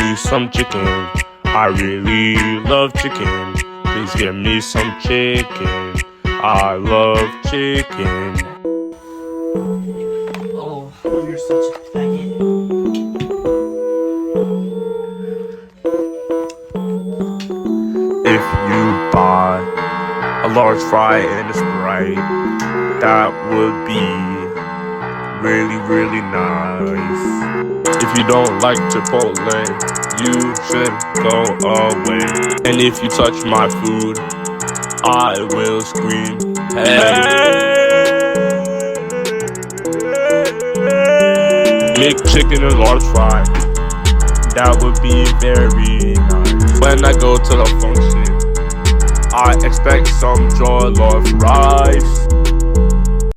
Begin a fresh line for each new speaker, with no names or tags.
me some chicken. I really love chicken. Please give me some chicken. I love chicken.
Oh, you're such a faggot.
If you buy a large fry and a Sprite, that would be really, really nice. If you don't like Chipotle, you should go away. And if you touch my food, I will scream, hey! McChicken and large fry, that would be very nice. When I go to the function, I expect some jollof rice.